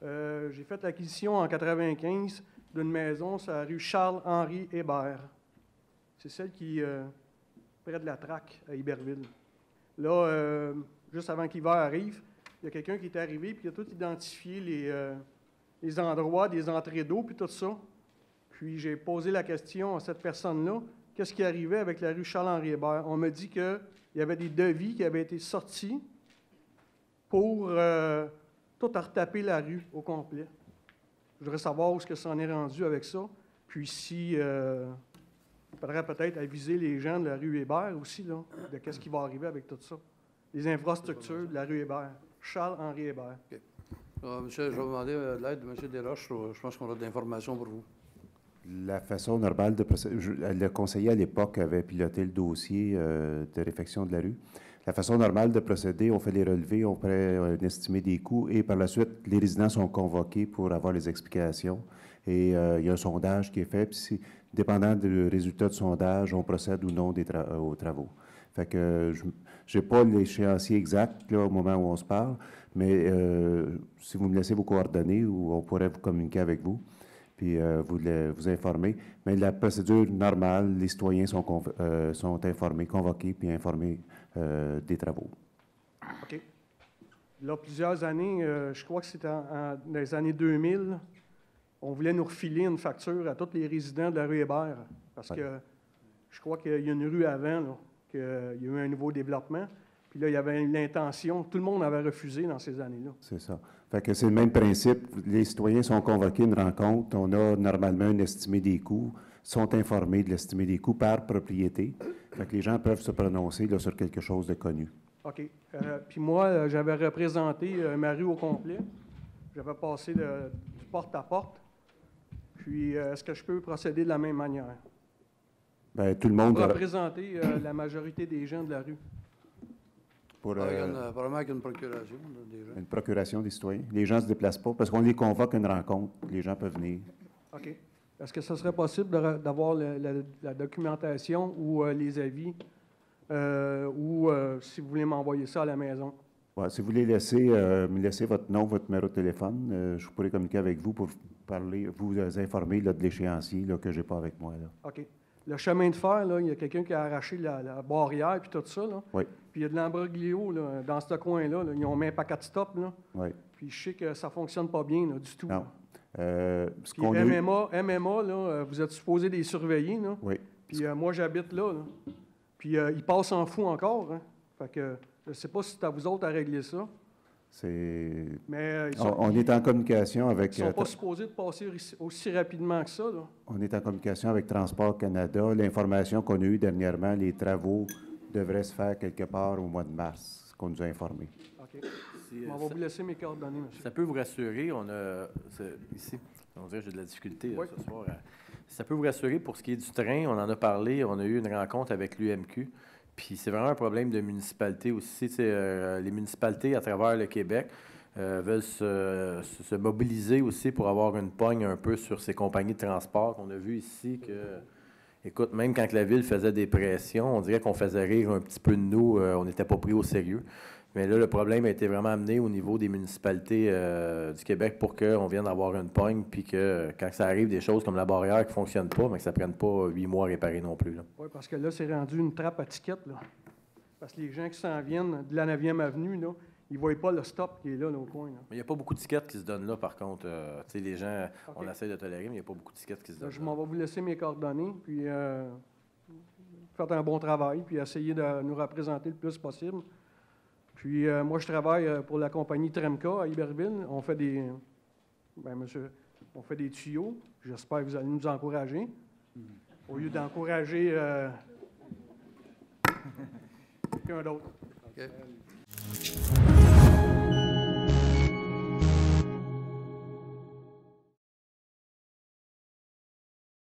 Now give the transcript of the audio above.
J'ai fait l'acquisition en 1995 d'une maison sur la rue Charles-Henri Hébert. C'est celle qui est près de la Traque, à Iberville. Là, juste avant que l'hiver arrive, il y a quelqu'un qui est arrivé puis il a tout identifié les endroits des entrées d'eau puis tout ça. Puis j'ai posé la question à cette personne-là, qu'est-ce qui arrivait avec la rue Charles-Henri Hébert? On me dit qu'il y avait des devis qui avaient été sortis pour tout retaper la rue au complet. Je voudrais savoir où est-ce que ça en est rendu avec ça. Puis si il faudrait peut-être aviser les gens de la rue Hébert aussi, là, de qu'est-ce qui va arriver avec tout ça. Les infrastructures de la rue Hébert. Charles-Henri Hébert. Okay. Monsieur, je vais vous demander de l'aide de M. Desroches. Je pense qu'on a de l'information pour vous. La façon normale de procéder, le conseiller à l'époque avait piloté le dossier de réfection de la rue. La façon normale de procéder, on fait les relevés, on fait un estimé des coûts et par la suite, les résidents sont convoqués pour avoir les explications. Et il y a un sondage qui est fait, puis dépendant du résultat du sondage, on procède ou non aux travaux. Fait que je n'ai pas l'échéancier exact là, au moment où on se parle, mais si vous me laissez vos coordonnées, on pourrait vous communiquer avec vous, puis vous informer. Mais la procédure normale, les citoyens sont informés, convoqués, puis informés des travaux. OK. Là, plusieurs années, je crois que c'était dans les années 2000, on voulait nous refiler une facture à tous les résidents de la rue Hébert, parce que je crois qu'il y a une rue avant, là, qu'il y a eu un nouveau développement. Puis là, il y avait l'intention, tout le monde avait refusé dans ces années-là. C'est ça. Fait que c'est le même principe. Les citoyens sont convoqués à une rencontre. On a normalement un estimé des coûts, sont informés de l'estimé des coûts par propriété. Fait que les gens peuvent se prononcer là, sur quelque chose de connu. OK. Puis moi, j'avais représenté ma rue au complet. J'avais passé du porte à porte. Puis, est-ce que je peux procéder de la même manière? Bien, tout le monde... Pour représenter la majorité des gens de la rue. Probablement avec une procuration. Déjà. Une procuration des citoyens. Les gens ne se déplacent pas parce qu'on les convoque à une rencontre. Les gens peuvent venir. OK. Est-ce que ce serait possible d'avoir la documentation ou les avis ou si vous voulez m'envoyer ça à la maison? Ouais, si vous voulez me laisser votre nom, votre numéro de téléphone, je pourrais communiquer avec vous pour vous informer là, de l'échéancier là, que je n'ai pas avec moi. Là. OK. Le chemin de fer, là, il y a quelqu'un qui a arraché la barrière puis tout ça. Là. Oui. Puis il y a de l'embroglio là, dans ce coin-là. Là. Ils ont mis un paquet de stop. Là. Oui. Puis je sais que ça ne fonctionne pas bien là, du tout. Non. Puis MMA là, vous êtes supposé les surveiller. Là. Oui. Puis moi, j'habite là. Puis ils passent en fou encore. Hein. Fait que je ne sais pas si c'est à vous autres à régler ça. Mais on est en communication avec... Ils ne sont pas supposés de passer aussi rapidement que ça. Là. On est en communication avec Transport Canada. L'information qu'on a eue dernièrement, les travaux devraient se faire quelque part au mois de mars, ce qu'on nous a informé. OK. On va vous laisser mes coordonnées, monsieur. Ça peut vous rassurer, ici, on dirait que j'ai de la difficulté oui. Ce soir. Ça peut vous rassurer pour ce qui est du train, on en a parlé, on a eu une rencontre avec l'UMQ. Puis c'est vraiment un problème de municipalité aussi. Les municipalités à travers le Québec veulent se mobiliser aussi pour avoir une pogne un peu sur ces compagnies de transport. On a vu ici que, écoute, même quand la Ville faisait des pressions, on dirait qu'on faisait rire un petit peu de nous, on n'était pas pris au sérieux. Mais là, le problème a été vraiment amené au niveau des municipalités du Québec pour qu'on vienne avoir une pogne, puis que quand ça arrive des choses comme la barrière qui ne fonctionne pas, mais que ça ne prenne pas 8 mois à réparer non plus. Là. Oui, parce que là, c'est rendu une trappe à tickets. Là. Parce que les gens qui s'en viennent de la 9e avenue, là, ils ne voient pas le stop qui est là, au coin. Là. Mais il n'y a pas beaucoup de tickets qui se donnent là, par contre. Tu sais, les gens, on essaie de tolérer, mais il n'y a pas beaucoup de tickets qui se donnent là. Je m'en vais vous laisser mes coordonnées, puis faites un bon travail, puis essayez de nous représenter le plus possible. Puis moi, je travaille pour la compagnie Tremca à Iberville. On fait des... on fait des tuyaux. J'espère que vous allez nous encourager. Au lieu d'encourager quelqu'un d'autre. Okay.